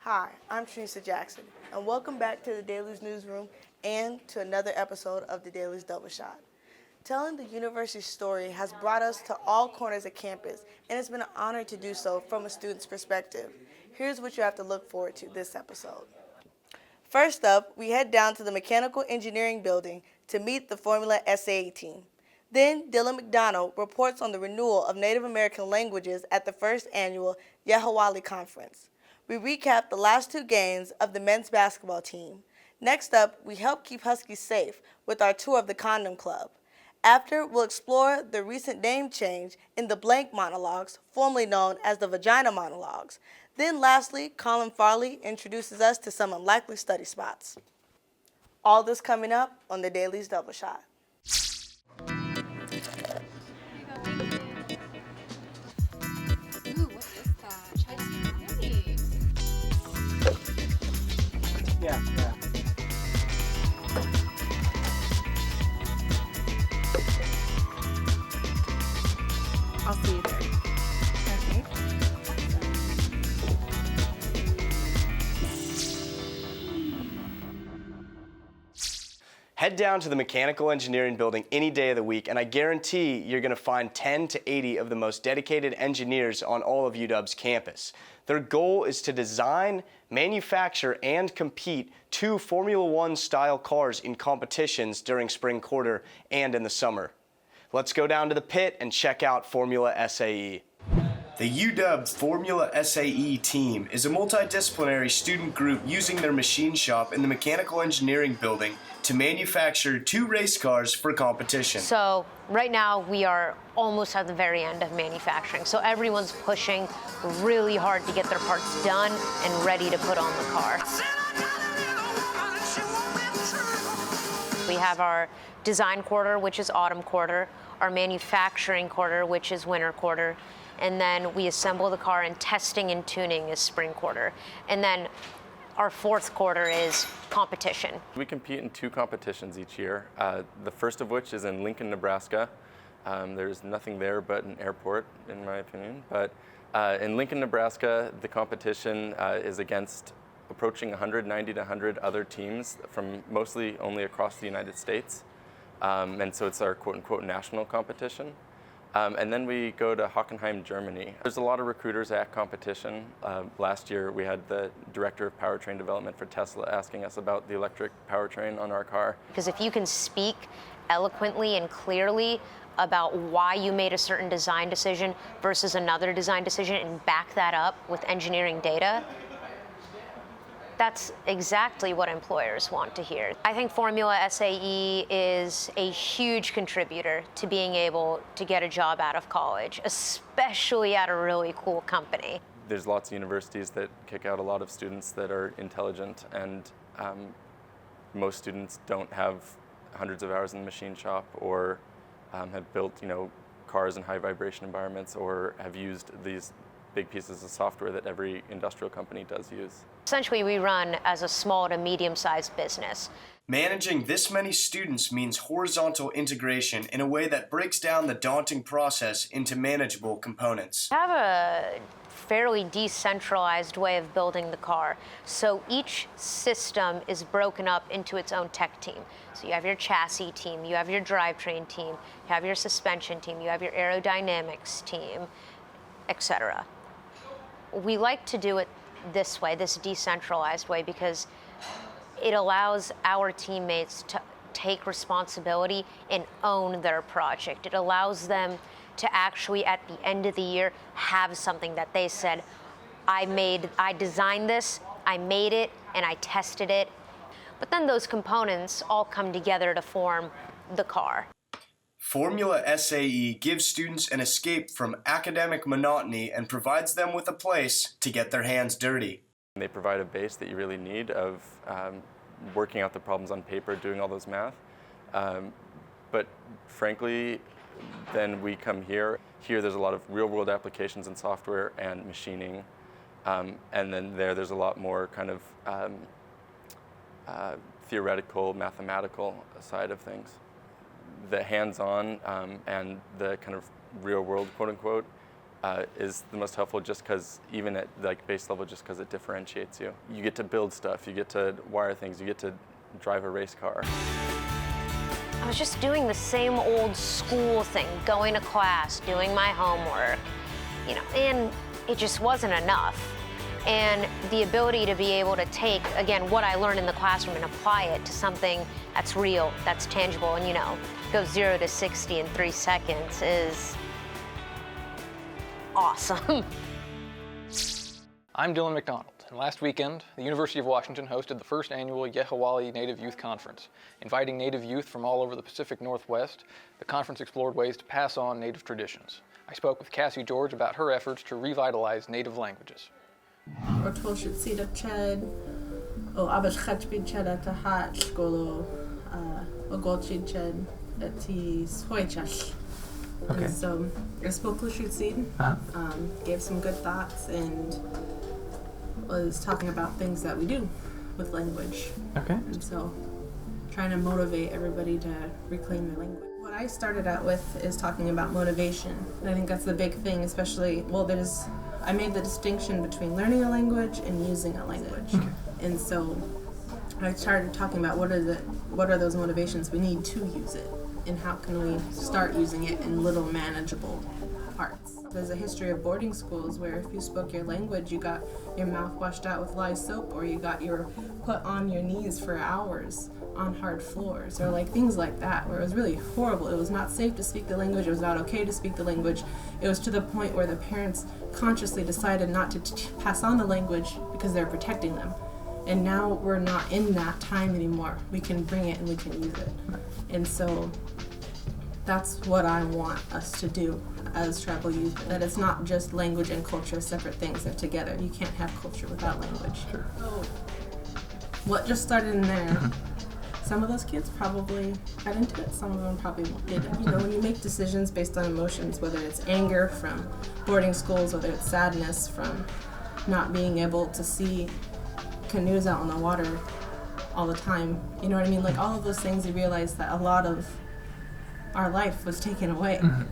Hi, I'm Teresa Jackson, and welcome back to the Daily's Newsroom and to another episode of the Daily's Double Shot. Telling the university's story has brought us to all corners of campus, and it's been an honor to do so from a student's perspective. Here's what you have to look forward to this episode. First up, we head down to the Mechanical Engineering Building to meet the Formula SAE Team. Then, Dylan McDonald reports on the renewal of Native American languages at the first annual Yehawali Conference. We recap the last two games of the men's basketball team. Next up, we help keep Huskies safe with our tour of the Condom Club. After, we'll explore the recent name change in the blank monologues, formerly known as the vagina monologues. Then lastly, Colin Farley introduces us to some unlikely study spots. All this coming up on the Daily's Double Shot. Ooh, what is that? Chinese. Yeah. I'll see you there. Okay. Head down to the Mechanical Engineering Building any day of the week, and I guarantee you're going to find 10 to 80 of the most dedicated engineers on all of UW's campus. Their goal is to design, manufacture, and compete 2 Formula 1 style cars in competitions during spring quarter and in the summer. Let's go down to the pit and check out Formula SAE. The UW Formula SAE Team is a multidisciplinary student group using their machine shop in the Mechanical Engineering Building to manufacture 2 race cars for competition. So right now we are almost at the very end of manufacturing. So everyone's pushing really hard to get their parts done and ready to put on the car. We have our design quarter, which is autumn quarter, our manufacturing quarter, which is winter quarter, and then we assemble the car, and testing and tuning is spring quarter. And then our fourth quarter is competition. We compete in 2 competitions each year, the first of which is in Lincoln, Nebraska. There's nothing there but an airport, in my opinion. But in Lincoln, Nebraska, the competition is against approaching 190 to 100 other teams from mostly only across the United States. And so it's our quote-unquote national competition. And then we go to Hockenheim, Germany. There's a lot of recruiters at competition. Last year we had the director of powertrain development for Tesla asking us about the electric powertrain on our car. Because if you can speak eloquently and clearly about why you made a certain design decision versus another design decision and back that up with engineering data, that's exactly what employers want to hear. I think Formula SAE is a huge contributor to being able to get a job out of college, especially at a really cool company. There's lots of universities that kick out a lot of students that are intelligent, and most students don't have hundreds of hours in the machine shop or have built, cars in high vibration environments or have used these big pieces of software that every industrial company does use. Essentially, we run as a small to medium-sized business. Managing this many students means horizontal integration in a way that breaks down the daunting process into manageable components. We have a fairly decentralized way of building the car. So each system is broken up into its own tech team. So you have your chassis team, you have your drivetrain team, you have your suspension team, you have your aerodynamics team, etc. We like to do it this way, this decentralized way, because it allows our teammates to take responsibility and own their project. It allows them to actually, at the end of the year, have something that they said, I designed this, I made it, and I tested it. But then those components all come together to form the car. Formula SAE gives students an escape from academic monotony and provides them with a place to get their hands dirty. They provide a base that you really need of working out the problems on paper, doing all those math. But frankly, then we come here. Here there's a lot of real-world applications in software and machining. And then there's a lot more kind of theoretical, mathematical side of things. The hands-on and the kind of real-world, quote-unquote, is the most helpful, just because even at like base level, just because it differentiates you. You get to build stuff, you get to wire things, you get to drive a race car. I was just doing the same old school thing, going to class, doing my homework, you know, and it just wasn't enough. And the ability to be able to take, again, what I learned in the classroom and apply it to something that's real, that's tangible, and, you know, goes 0 to 60 in 3 seconds is awesome. I'm Dylan McDonald, and last weekend, the University of Washington hosted the first annual Yehawali Native Youth Conference. Inviting Native youth from all over the Pacific Northwest, the conference explored ways to pass on Native traditions. I spoke with Cassie George about her efforts to revitalize Native languages. Okay. And so I spoke with Shutzid, gave some good thoughts, and was talking about things that we do with language. Okay. And so trying to motivate everybody to reclaim their language. What I started out with is talking about motivation. And I think that's the big thing, especially, I made the distinction between learning a language and using a language. Okay. And so I started talking about what are those motivations we need to use it, and how can we start using it in little manageable parts. There's a history of boarding schools where if you spoke your language, you got your mouth washed out with lye soap, or you got your put on your knees for hours on hard floors, or like things like that, where it was really horrible. It was not safe to speak the language, it was not okay to speak the language. It was to the point where the parents consciously decided not to pass on the language because they're protecting them. And now we're not in that time anymore. We can bring it and we can use it. And so that's what I want us to do as tribal youth, that it's not just language and culture as separate things, they're together. You can't have culture without language. Sure. So what just started in there, some of those kids probably got into it, some of them probably didn't. You know, when you make decisions based on emotions, whether it's anger from boarding schools, whether it's sadness from not being able to see canoes out on the water all the time, you know what I mean? Like all of those things, you realize that a lot of our life was taken away. Mm-hmm.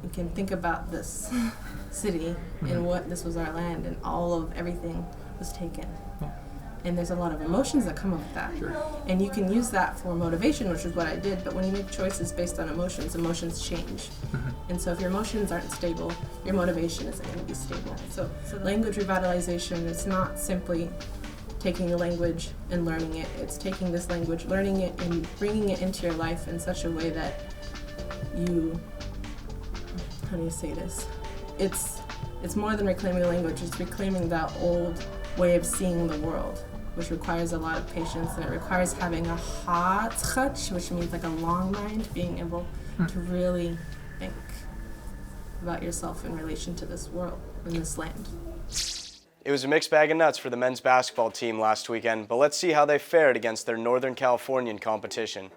You can think about this city and what this was our land, and all of everything was taken. Yeah. And there's a lot of emotions that come with that. Sure. And you can use that for motivation, which is what I did, but when you make choices based on emotions, emotions change. Mm-hmm. And so if your emotions aren't stable, your motivation isn't going to be stable. So language revitalization is not simply taking the language and learning it. It's taking this language, learning it, and bringing it into your life in such a way that you, how do you say this? It's more than reclaiming the language, it's reclaiming that old way of seeing the world, which requires a lot of patience, and it requires having a hot chach, which means like a long mind, being able to really think about yourself in relation to this world and this land. It was a mixed bag of nuts for the men's basketball team last weekend, but let's see how they fared against their Northern Californian competition.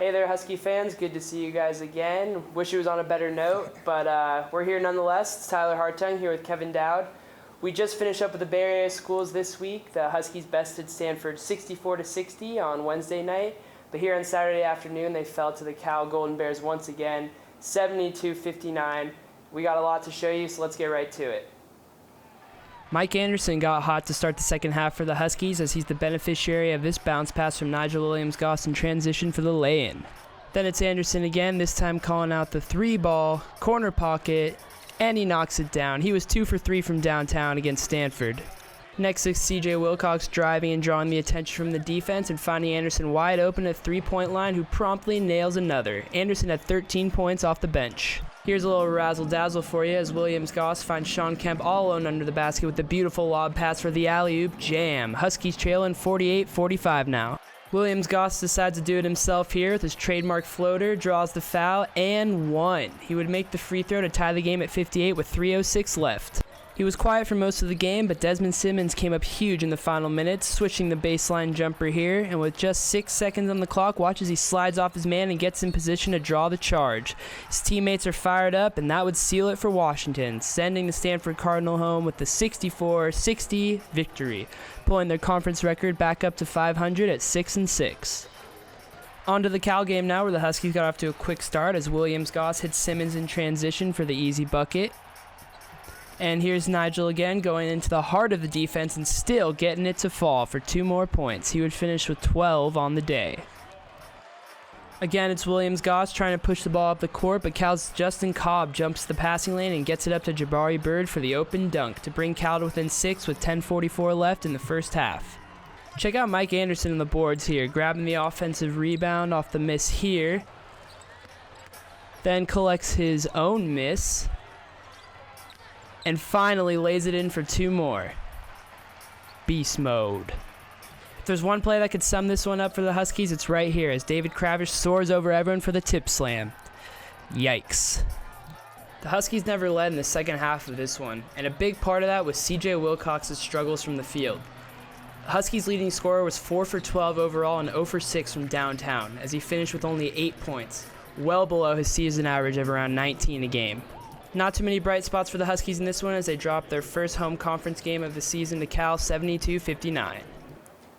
Hey there, Husky fans. Good to see you guys again. Wish it was on a better note, but we're here nonetheless. It's Tyler Hartung here with Kevin Dowd. We just finished up with the Bay Area schools this week. The Huskies bested Stanford 64-60 on Wednesday night, but here on Saturday afternoon, they fell to the Cal Golden Bears once again, 72-59. We got a lot to show you, so let's get right to it. Mike Anderson got hot to start the second half for the Huskies, as he's the beneficiary of this bounce pass from Nigel Williams-Goss in transition for the lay-in. Then it's Anderson again, this time calling out the 3-ball, corner pocket, and he knocks it down. He was 2 for 3 from downtown against Stanford. Next is C.J. Wilcox driving and drawing the attention from the defense and finding Anderson wide open at 3-point line, who promptly nails another. Anderson had 13 points off the bench. Here's a little razzle-dazzle for you as Williams-Goss finds Sean Kemp all alone under the basket with the beautiful lob pass for the alley-oop jam. Huskies trailing 48-45 now. Williams-Goss decides to do it himself here with his trademark floater, draws the foul, and one. He would make the free throw to tie the game at 58 with 3:06 left. He was quiet for most of the game, but Desmond Simmons came up huge in the final minutes, switching the baseline jumper here, and with just 6 seconds on the clock, watch as he slides off his man and gets in position to draw the charge. His teammates are fired up, and that would seal it for Washington, sending the Stanford Cardinal home with the 64-60 victory, pulling their conference record back up to 500 at 6-6. On to the Cal game now, where the Huskies got off to a quick start as Williams Goss hit Simmons in transition for the easy bucket. And here's Nigel again going into the heart of the defense and still getting it to fall for 2 more points. He would finish with 12 on the day. Again, it's Williams Goss trying to push the ball up the court, but Cal's Justin Cobb jumps the passing lane and gets it up to Jabari Bird for the open dunk to bring Cal to within 6 with 10:44 left in the first half. Check out Mike Anderson on the boards here, grabbing the offensive rebound off the miss here. Then collects his own miss. And finally lays it in for 2 more. Beast mode. If there's one play that could sum this one up for the Huskies, it's right here as David Kravish soars over everyone for the tip slam. Yikes. The Huskies never led in the second half of this one, and a big part of that was CJ Wilcox's struggles from the field. The Huskies' leading scorer was 4 for 12 overall and 0 for 6 from downtown, as he finished with only 8 points, well below his season average of around 19 a game. Not too many bright spots for the Huskies in this one as they dropped their first home conference game of the season to Cal 72-59.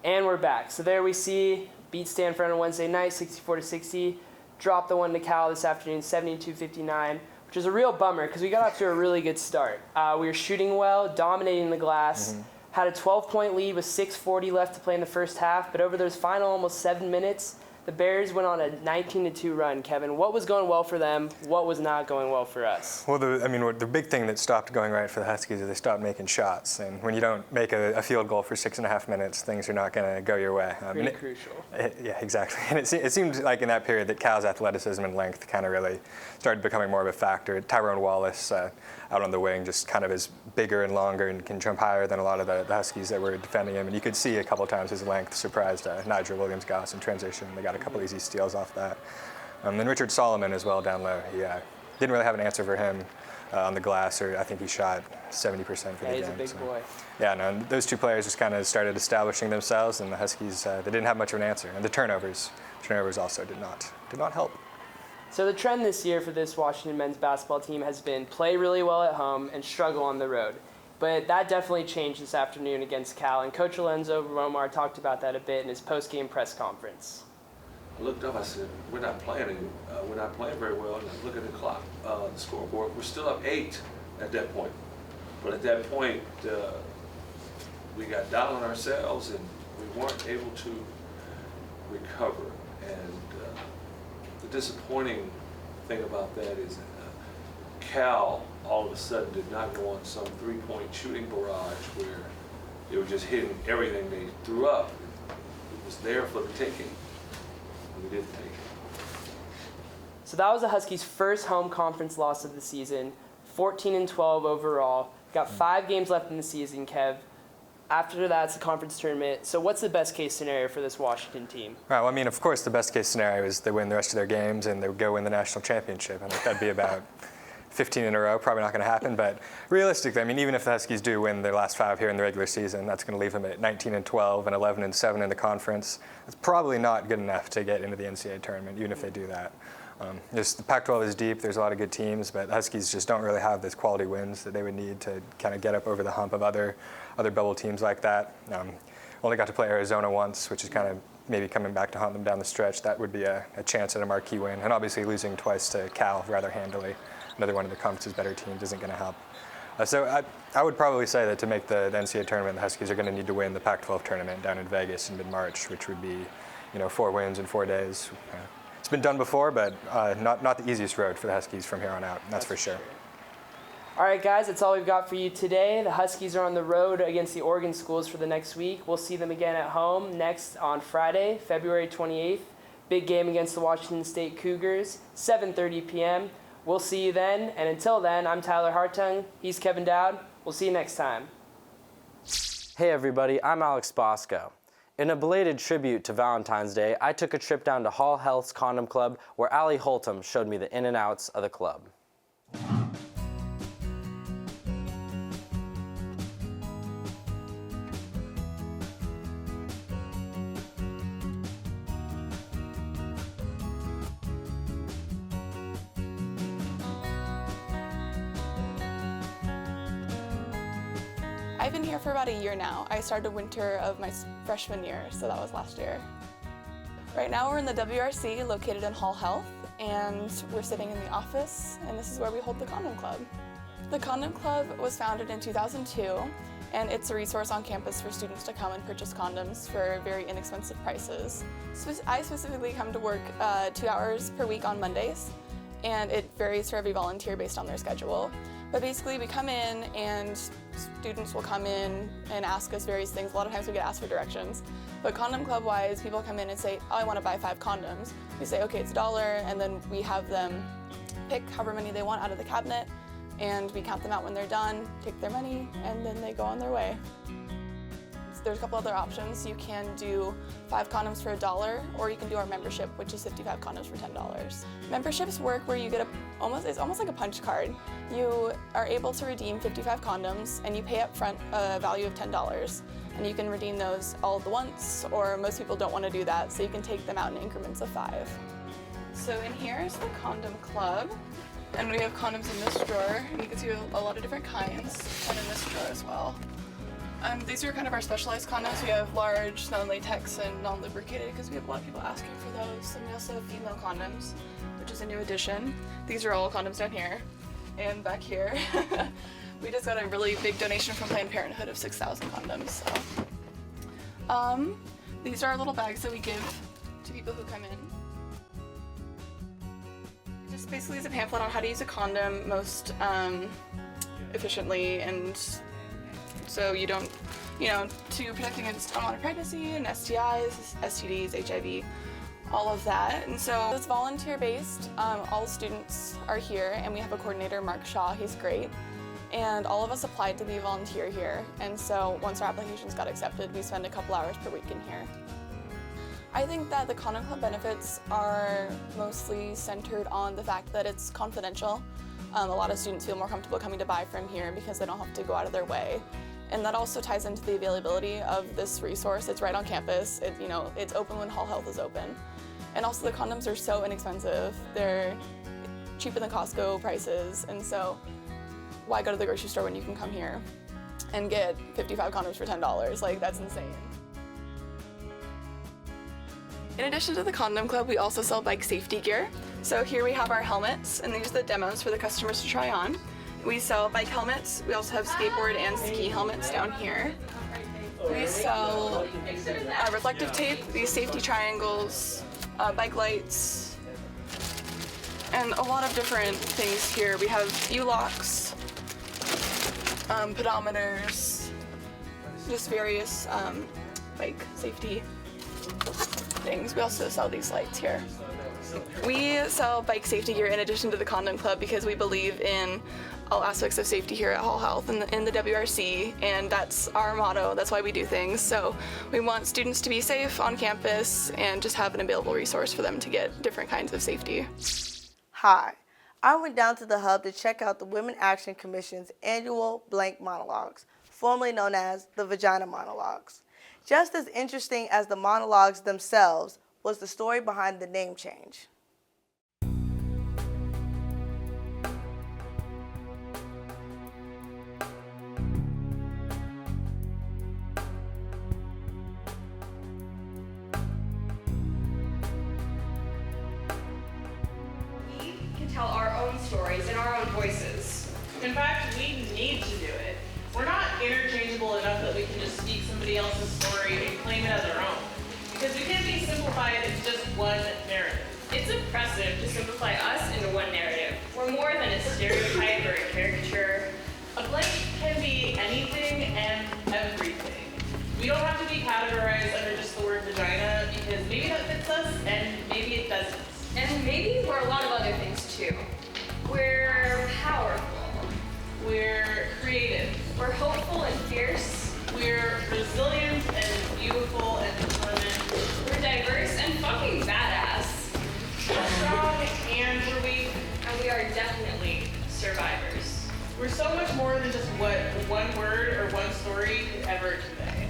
And we're back. So there we see beat Stanford on Wednesday night 64-60. Dropped the one to Cal this afternoon 72-59, which is a real bummer because we got off to a really good start. We were shooting well, dominating the glass. Had a 12-point lead with 6:40 left to play in the first half, but over those final almost 7 minutes, the Bears went on a 19-2 run. Kevin, what was going well for them? What was not going well for us? Well, the big thing that stopped going right for the Huskies is they stopped making shots. And when you don't make a field goal for 6.5 minutes, things are not going to go your way. Pretty crucial. Yeah, exactly. And it seemed like in that period that Cal's athleticism and length kind of really started becoming more of a factor. Tyrone Wallace out on the wing just kind of is bigger and longer and can jump higher than a lot of the Huskies that were defending him. And you could see a couple times his length surprised Nigel Williams-Goss in transition. They got a couple easy steals off that. Then Richard Solomon as well down low. He didn't really have an answer for him on the glass, or I think he shot 70% for the game. He's a big boy. Yeah, no, those two players just kind of started establishing themselves, and the Huskies, they didn't have much of an answer. And the turnovers also did not help. So the trend this year for this Washington men's basketball team has been play really well at home and struggle on the road. But that definitely changed this afternoon against Cal, and Coach Lorenzo Romar talked about that a bit in his post-game press conference. I looked up, I said, we're not playing very well, and I look at the clock, the scoreboard, we're still up 8 at that point. But at that point, we got down on ourselves and we weren't able to recover. And the disappointing thing about that is Cal all of a sudden did not go on some 3-point shooting barrage where they were just hitting everything they threw up. It was there for the taking. We didn't take it. So that was the Huskies' first home conference loss of the season, 14-12 overall. Got 5 games left in the season, Kev. After that, it's the conference tournament. So what's the best case scenario for this Washington team? Right, well, I mean, of course, the best case scenario is they win the rest of their games and they go win the national championship. I think that'd be about 15 in a row. Probably not going to happen, but realistically, I mean, even if the Huskies do win their last 5 here in the regular season, that's going to leave them at 19-12 and 11-7 in the conference. It's probably not good enough to get into the NCAA tournament, even if they do that. The Pac-12 is deep. There's a lot of good teams, but the Huskies just don't really have those quality wins that they would need to kind of get up over the hump of other bubble teams like that. Only got to play Arizona once, which is kind of maybe coming back to haunt them down the stretch. That would be a chance at a marquee win, and obviously losing twice to Cal rather handily. Another one of the conference's better teams isn't going to help. So I would probably say that to make the NCAA tournament, the Huskies are going to need to win the Pac-12 tournament down in Vegas in mid-March, which would be, 4 wins in 4 days. It's been done before, but not the easiest road for the Huskies from here on out. That's for sure. All right, guys, that's all we've got for you today. The Huskies are on the road against the Oregon schools for the next week. We'll see them again at home next on Friday, February 28th. Big game against the Washington State Cougars, 7:30 p.m. We'll see you then, and until then, I'm Tyler Hartung. He's Kevin Dowd. We'll see you next time. Hey everybody, I'm Alex Bosco. In a belated tribute to Valentine's Day, I took a trip down to Hall Health's Condom Club where Allie Holtum showed me the in and outs of the club. I've been here for about a year now. I started winter of my freshman year, so that was last year. Right now we're in the WRC located in Hall Health, and we're sitting in the office, and this is where we hold the Condom Club. The Condom Club was founded in 2002, and it's a resource on campus for students to come and purchase condoms for very inexpensive prices. I specifically come to work 2 hours per week on Mondays, and it varies for every volunteer based on their schedule. But basically we come in and students will come in and ask us various things. A lot of times we get asked for directions. But Condom Club wise, people come in and say, oh, I want to buy 5 condoms. We say, okay, it's $1, and then we have them pick however many they want out of the cabinet, and we count them out when they're done, take their money, and then they go on their way. So there's a couple other options. You can do 5 condoms for $1, or you can do our membership, which is 55 condoms for $10. Memberships work where you get it's almost like a punch card. You are able to redeem 55 condoms, and you pay up front a value of $10. And you can redeem those all at once, or most people don't want to do that, so you can take them out in increments of 5. So in here is the Condom Club, and we have condoms in this drawer, and you can see a lot of different kinds, and in this drawer as well. These are kind of our specialized condoms. We have large, non-latex, and non-lubricated, because we have a lot of people asking for those. And we also have female condoms, which is a new addition. These are all condoms down here, and back here. We just got a really big donation from Planned Parenthood of 6,000 condoms. So. These are our little bags that we give to people who come in. It just basically is a pamphlet on how to use a condom most efficiently, and so you don't, to protect against unwanted pregnancy and STIs, STDs, HIV, all of that. And so it's volunteer-based. All students are here, and we have a coordinator, Mark Shaw. He's great. And all of us applied to be a volunteer here. And so once our applications got accepted, we spend a couple hours per week in here. I think that the Condom Club benefits are mostly centered on the fact that it's confidential. A lot of students feel more comfortable coming to buy from here because they don't have to go out of their way. And that also ties into the availability of this resource. It's right on campus. It's open when Hall Health is open. And also the condoms are so inexpensive. They're cheaper than Costco prices. And so why go to the grocery store when you can come here and get 55 condoms for $10? Like, that's insane. In addition to the Condom Club, we also sell bike safety gear. So here we have our helmets, and these are the demos for the customers to try on. We sell bike helmets. We also have skateboard and ski helmets down here. We sell reflective tape, these safety triangles, bike lights, and a lot of different things here. We have U-locks, pedometers, just various bike safety things. We also sell these lights here. We sell bike safety gear in addition to the Condom Club because we believe in all aspects of safety here at Hall Health and in the WRC, and that's our motto. That's why we do things. So we want students to be safe on campus and just have an available resource for them to get different kinds of safety. Hi, I went down to the hub to check out the Women Action Commission's annual blank monologues, formerly known as the vagina monologues. Just as interesting as the monologues themselves was the story behind the name change. Tell our own stories in our own voices. In fact, we need to do it. We're not interchangeable enough that we can just speak somebody else's story and claim it as our own. Because we can't be simplified into just one narrative. It's impressive to simplify us into one narrative. We're more than a stereotype or a caricature. A blank can be anything and everything. We don't have to be categorized under just the word vagina because maybe that fits us and maybe it doesn't. And maybe we're a lot of other things too. We're powerful. We're creative. We're hopeful and fierce. We're resilient and beautiful and determined. We're diverse and fucking badass. We're strong and we're weak. And we are definitely survivors. We're so much more than just what one word or one story could ever convey.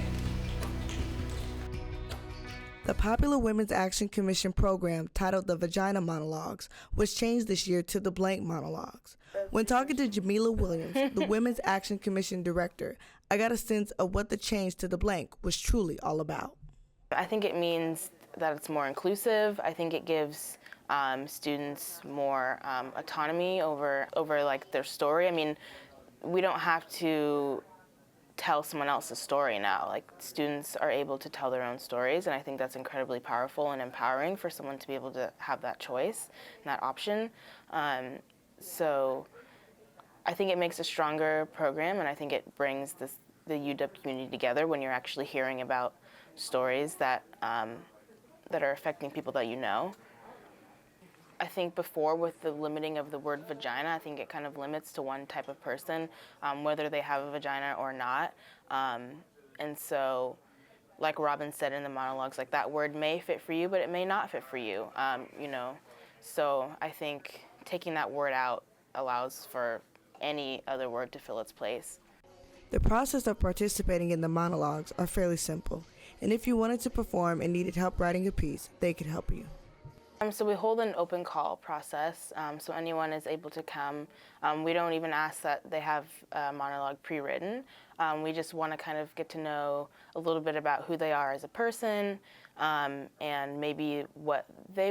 The popular Women's Action Commission program titled the Vagina Monologues was changed this year to the Blank Monologues. When talking to Jamila Williams, the Women's Action Commission director, I got a sense of what the change to the blank was truly all about. I think it means that it's more inclusive. I think it gives students more autonomy over like their story. I mean, we don't have to tell someone else's story now. Like, students are able to tell their own stories, and I think that's incredibly powerful and empowering for someone to be able to have that choice and that option. So I think it makes a stronger program, and I think it brings the UW community together when you're actually hearing about stories that are affecting people that you know. I think before, with the limiting of the word vagina, I think it kind of limits to one type of person, whether they have a vagina or not. And so, like Robin said in the monologues, like, that word may fit for you, but it may not fit for you, you know. So I think taking that word out allows for any other word to fill its place. The process of participating in the monologues are fairly simple, and if you wanted to perform and needed help writing a piece, they could help you. So we hold an open call process, so anyone is able to come. We don't even ask that they have a monologue pre-written. We just want to kind of get to know a little bit about who they are as a person, and maybe what they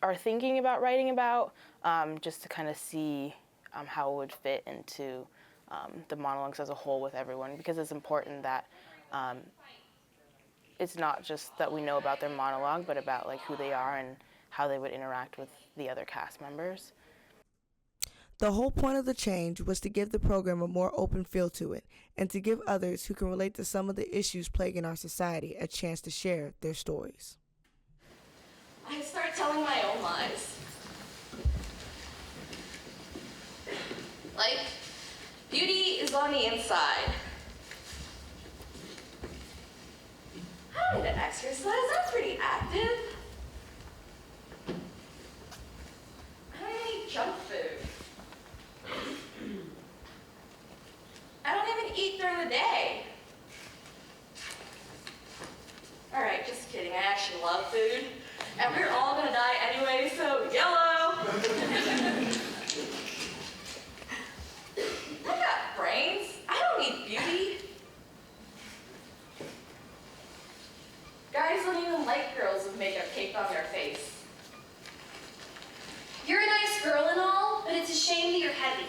are thinking about writing about, just to kind of see how it would fit into the monologues as a whole with everyone, because it's important that it's not just that we know about their monologue, but about like who they are and how they would interact with the other cast members. The whole point of the change was to give the program a more open feel to it, and to give others who can relate to some of the issues plaguing our society a chance to share their stories. I start telling my own lies. Like, beauty is on the inside. I don't need to exercise, I'm pretty active. I don't even eat junk food. I don't even eat during the day. All right, just kidding, I actually love food. And we're all gonna die anyway, so yellow! I got brains, I don't need beauty. Guys don't even like girls with makeup caked on their face. You're a nice girl and all, but it's a shame that you're heavy.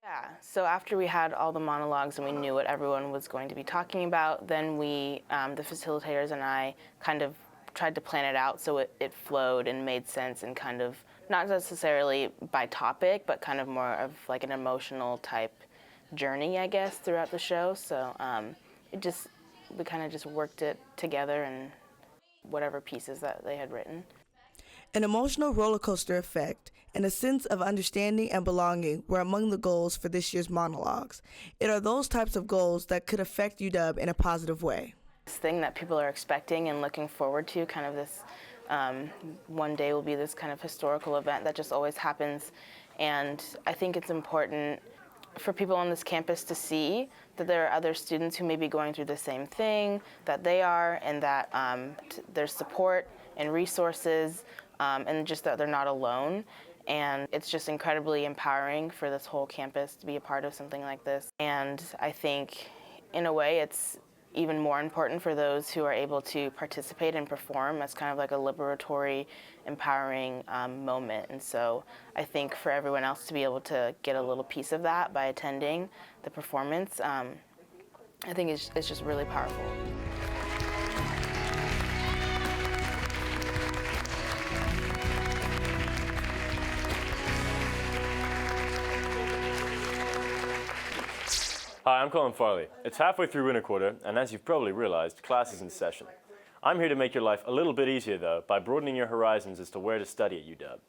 Yeah, so after we had all the monologues and we knew what everyone was going to be talking about, then we, the facilitators and I, kind of tried to plan it out so it flowed and made sense, and kind of, not necessarily by topic, but kind of more of like an emotional type journey, I guess, throughout the show. So we kind of just worked it together and whatever pieces that they had written. An emotional roller coaster effect and a sense of understanding and belonging were among the goals for this year's monologues. It are those types of goals that could affect UW in a positive way. This thing that people are expecting and looking forward to, kind of this, one day will be this kind of historical event that just always happens. And I think it's important for people on this campus to see that there are other students who may be going through the same thing that they are, and that there's support and resources, and just that they're not alone. And it's just incredibly empowering for this whole campus to be a part of something like this. And I think, in a way, it's even more important for those who are able to participate and perform as kind of like a liberatory, empowering moment. And so I think for everyone else to be able to get a little piece of that by attending the performance, I think it's just really powerful. Hi, I'm Colin Farley. It's halfway through winter quarter, and as you've probably realized, class is in session. I'm here to make your life a little bit easier, though, by broadening your horizons as to where to study at UW.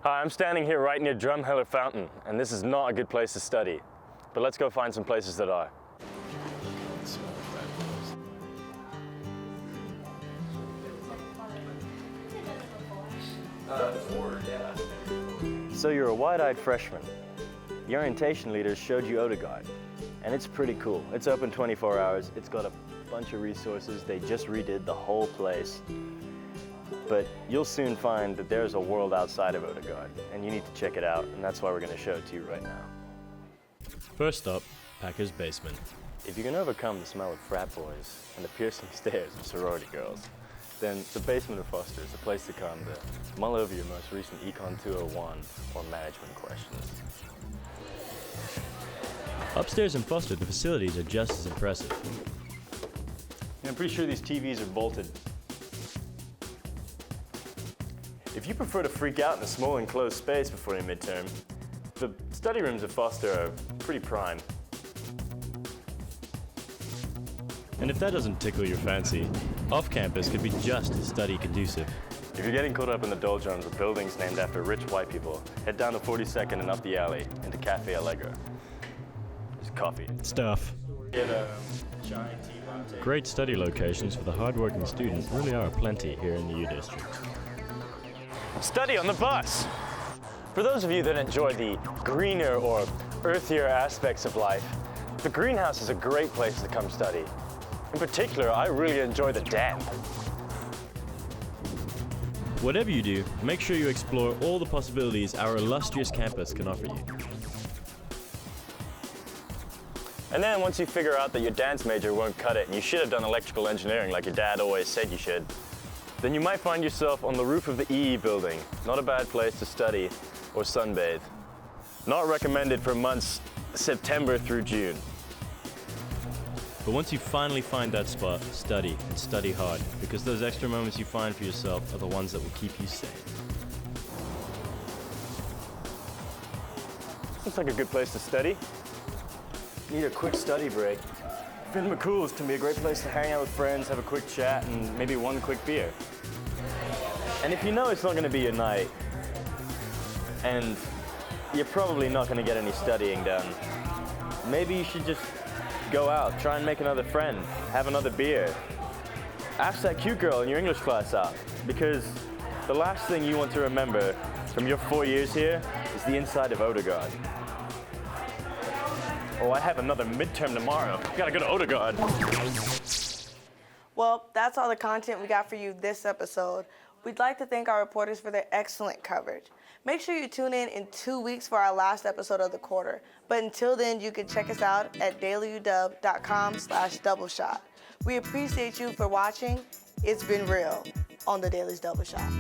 Hi, I'm standing here right near Drumheller Fountain, and this is not a good place to study. But let's go find some places that are. So you're a wide-eyed freshman. The orientation leaders showed you Odegaard. and it's pretty cool. It's open 24 hours. It's got a bunch of resources. They just redid the whole place. But you'll soon find that there's a world outside of Odegaard, and you need to check it out, and that's why we're going to show it to you right now. First up, Packer's Basement. If you can overcome the smell of frat boys and the piercing stares of sorority girls, then the basement of Foster is a place to come to mull over your most recent Econ 201 or management questions. Upstairs in Foster, the facilities are just as impressive. And I'm pretty sure these TVs are bolted. If you prefer to freak out in a small enclosed space before your midterm, the study rooms at Foster are pretty prime. And if that doesn't tickle your fancy, off-campus could be just as study conducive. If you're getting caught up in the doldrums of buildings named after rich white people, head down to 42nd and up the alley into Cafe Allegro. There's coffee. Stuff. Get a chai tea latte. Great study locations for the hard-working student really are plenty here in the U District. Study on the bus! For those of you that enjoy the greener or earthier aspects of life, the greenhouse is a great place to come study. In particular, I really enjoy the damp. Whatever you do, make sure you explore all the possibilities our illustrious campus can offer you. And then once you figure out that your dance major won't cut it and you should have done electrical engineering like your dad always said you should, then you might find yourself on the roof of the EE building. Not a bad place to study or sunbathe. Not recommended for months September through June. But once you finally find that spot, study and study hard, because those extra moments you find for yourself are the ones that will keep you sane. Looks like a good place to study. Need a quick study break. Finn McCool's can be a great place to hang out with friends, have a quick chat, and maybe one quick beer. And if you know it's not going to be your night, and you're probably not going to get any studying done, maybe you should just go out, try and make another friend, have another beer. Ask that cute girl in your English class out, because the last thing you want to remember from your 4 years here is the inside of Odegaard. Oh, I have another midterm tomorrow. Gotta go to Odegaard. Well, that's all the content we got for you this episode. We'd like to thank our reporters for their excellent coverage. Make sure you tune in 2 weeks for our last episode of the quarter. But until then, you can check us out at dailyudub.com/doubleshot. We appreciate you for watching. It's been real on the Daily's Double Shot.